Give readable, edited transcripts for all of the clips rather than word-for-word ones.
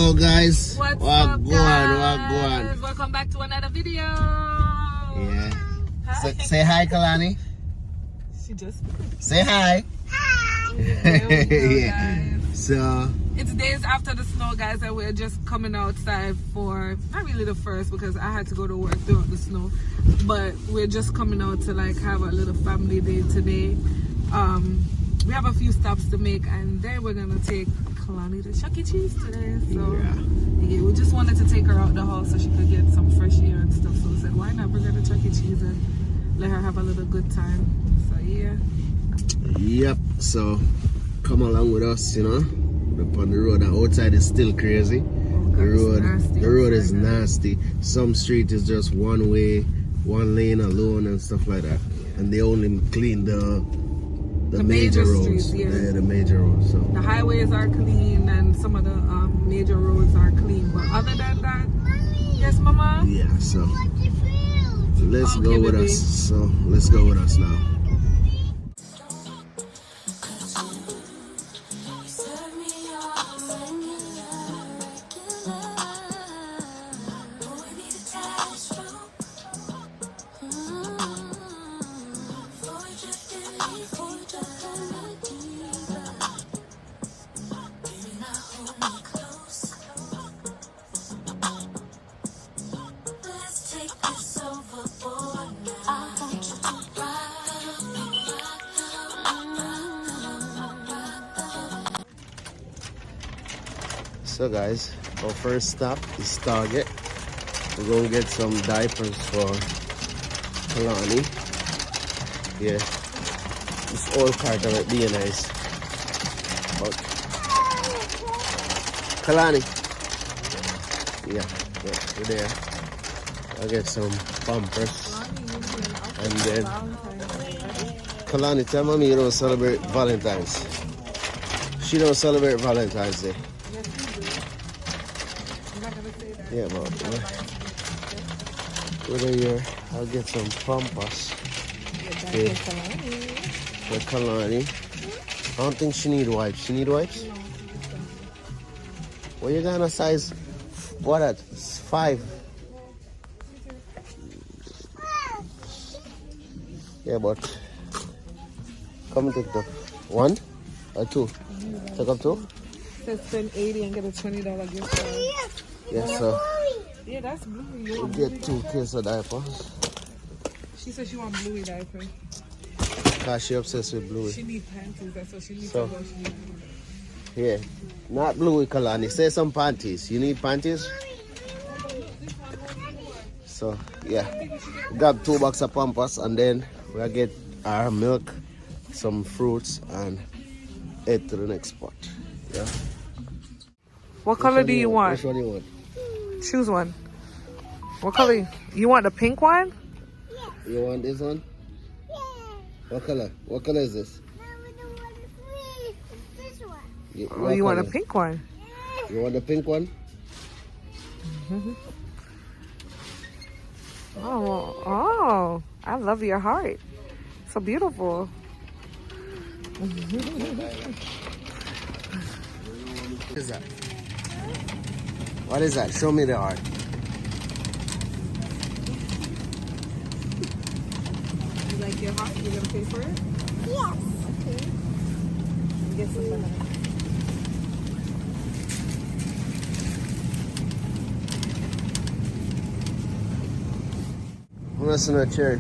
Yo guys, What's what up, going? guys? Welcome back to another video. Yeah. Hi. Say hi, Kalani. She just Say hi. There we go, Yeah. guys. So It's days after the snow, guys, and we're just coming outside for not really the first because I had to go to work throughout the snow, but we're just coming out to like have a little family day today. We have a few stops to make, and then we're gonna take Kalani to Chuck E. Cheese today. So yeah, we just wanted to take her out the house so she could get some fresh air and stuff. So we said, why not bring her to Chuck E. Cheese and let her have a little good time. So yeah. yep. So come along with us, you know. Up on the road. The outside is still crazy. The road is nasty. Some street is just one way, one lane alone and stuff like that. And they only clean the major roads. Streets, yeah, the major roads. So the highways are clean and some of the major roads are clean. But other than that, yes, Mama. yeah. So let's Okay, go with baby. us. So let's go with us now. So guys, our first stop is Target. We're gonna get some diapers for Kalani. Yeah, this old carton might be nice. But Kalani, yeah, we're there. I'll get some pampers. And then Kalani, tell mommy you don't celebrate Valentine's. She don't celebrate Valentine's Day. Yeah, but over here, I'll get some pampas for Kalani. I don't think she need wipes. She need wipes? Well, you got a size, what at? 5. Yeah, but come and take the 1 or 2. Take up 2? Says spend $80 and get a $20 gift card. Yes, sir. Yeah, that's Bluey. You We'll want get Bluey? 2 cases of diapers. She said she want Bluey diaper. Cause she obsessed with Bluey. She need panties. That's what she needs. So- To go. She needs. Yeah, not Bluey, Kalani. Say some panties. You need panties? So, yeah. Grab 2 boxes of Pampers and then we'll get our milk, some fruits, and head to the next spot. Yeah. What color do you want? Which one do you want? Choose one. What color? You want the pink one? You want this one? What color? What color is this? Or you want a pink one? You want the pink one? Oh, I love your heart. So beautiful. What is that? What is that? Show me the art. You like your heart? You gonna pay for it? Yes. Okay. Get some banana. What's in that cherry?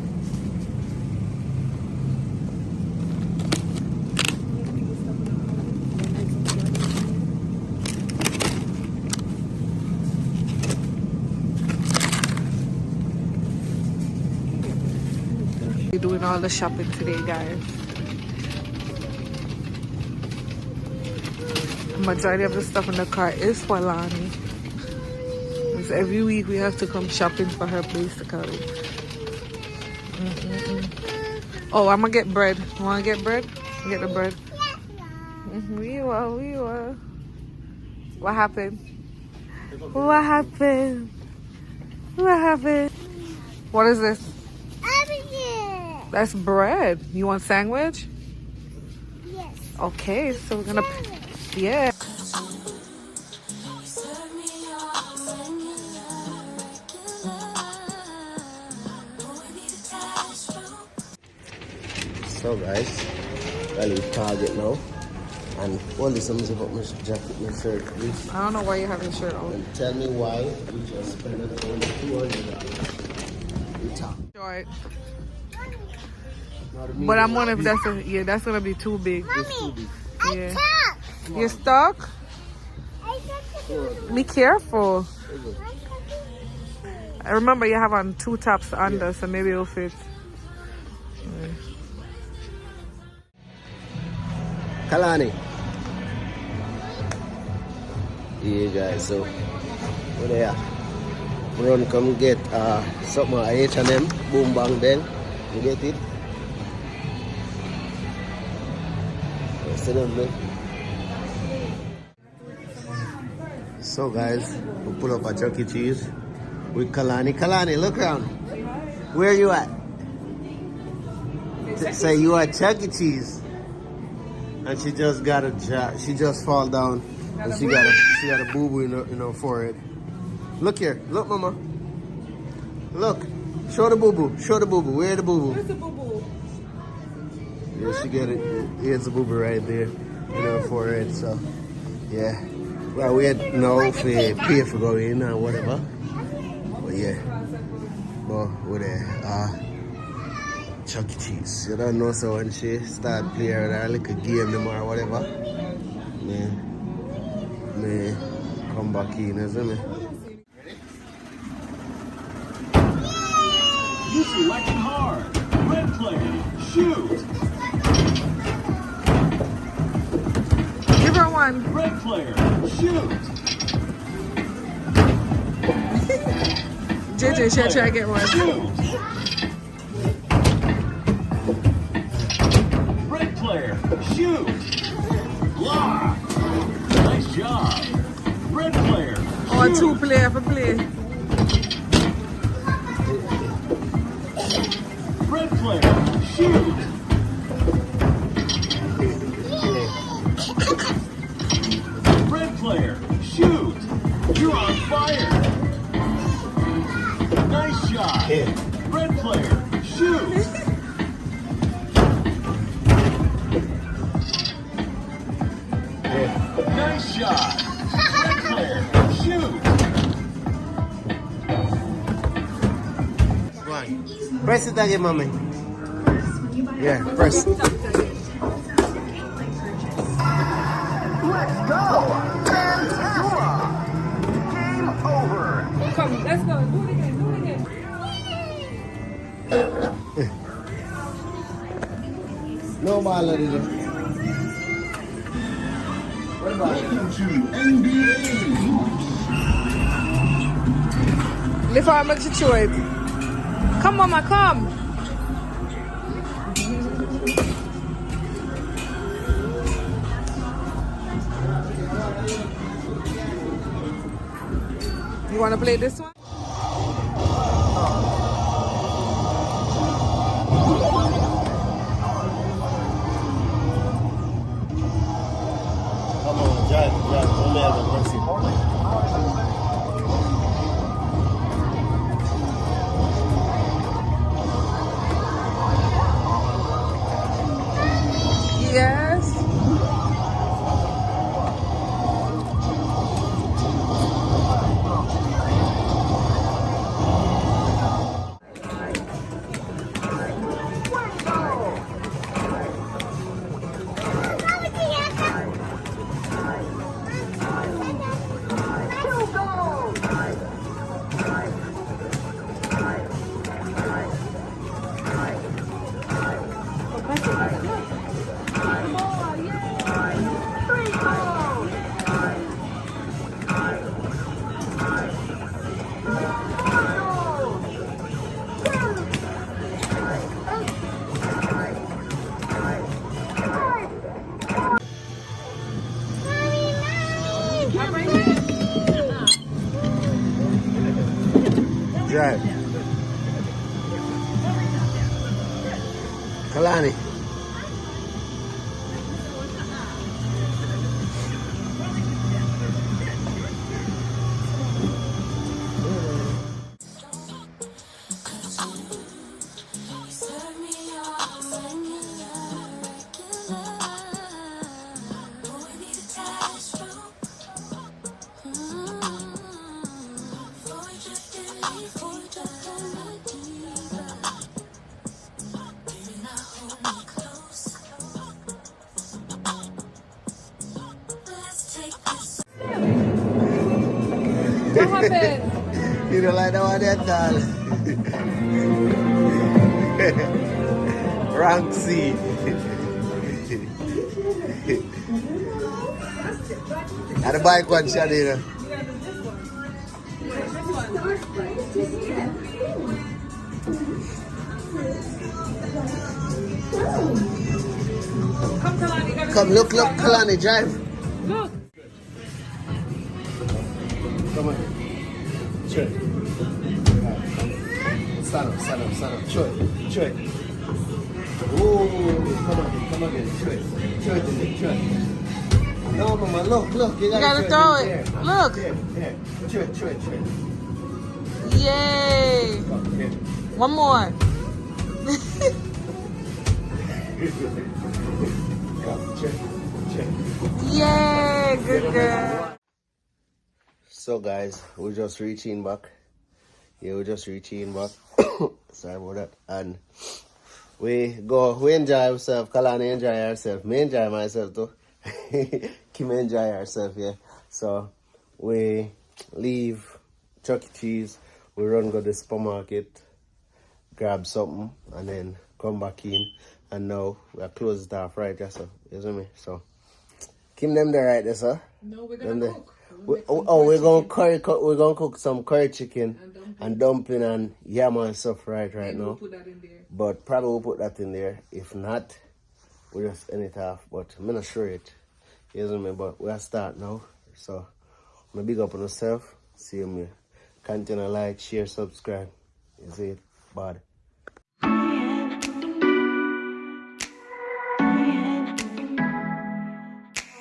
We're doing all the shopping today, guys. Majority of the stuff in the car is for Lani. Because every week we have to come shopping for her basically. Oh, I'm gonna get bread. You wanna get bread? Get the bread. We will. What happened? What happened? What happened? What is this? That's bread. You want sandwich? Yes. Okay, so we're gonna, yeah. So guys, I leave Target now. And all this is about my jacket, my shirt, please. I don't know why you have your shirt on. And tell me why you just spent only $200. Short. Not But I'm wondering if that's gonna be too big. Mommy, Yeah. You're stuck? Be careful. I remember you have on 2 tops under, so maybe it'll fit. Kalani. Yeah guys, so we're there. We're gonna come get something at H&M, boom bang bang. You get it? Sit down, man. So guys, we pull up at Chuck E. Cheese with Kalani. Kalani, look around. Where are you at? Say you at Chuck E. Cheese. And she just got she just fall down and she got a boo-boo in her forehead. Look here, look mama. Look, show the boo-boo, show the boo-boo. Where the boo-boo? Where's the boo-boo? Yeah, she got it. Here's the boo-boo right there in her forehead. So, yeah. Well, we had no pay for going in or whatever. But yeah, but we're there. Chuck E. Cheese. You don't know, so when she start playing her little game or whatever, me come back in, isn't me? You selected hard. Red player, shoot. Give her one. Red player, shoot. JJ, should I try to get one? Shoot. Red player, shoot. Block. Nice job. Red player, shoot. Or 2 player for play. Red player, shoot. Red player, shoot. You're on fire. Nice shot. Yeah. Red player, shoot. Nice shot. Red player, shoot. Go on. Press it again, mommy. Yeah, press. Let's go. Pandora. Game over. Come, let's go. Do it again. Do it again. No ball, little. Welcome to NBA. Lift her up, make she show it. Come, mama, come. You want to play this one? Come on, drive. Only have a mercy. Yes. Drive. Kalani. What happened? You don't like that one at all. Rank C. And the bike one shot in. Come look, Kalani, drive. Look. Come on. Sure. Stand up. Sure. Oh, come again. Sure. No, mama, look. You gotta throw it. Look. Here. Sure. Yay. Come, here. One more. Come, check. Yay, good girl. So guys, we're just reaching back. Sorry about that. And we enjoy ourselves. Kalani enjoy herself. Me enjoy myself too. Kim enjoy herself, yeah. So we leave Chuck E. Cheese. We run go to the supermarket, grab something, and then come back in. And now we are closed it off right there, so you see me? So Kim them there right there, sir. No, we're gonna cook. We're gonna cook some curry chicken and dumpling and yam and stuff right now. We'll put that in there. But probably we'll put that in there. If not, we'll just end it off. But I'm not sure it. You know me? But we'll start now. So I'm big up on yourself. See you me. Continue to like, share, subscribe. You see it? Bad.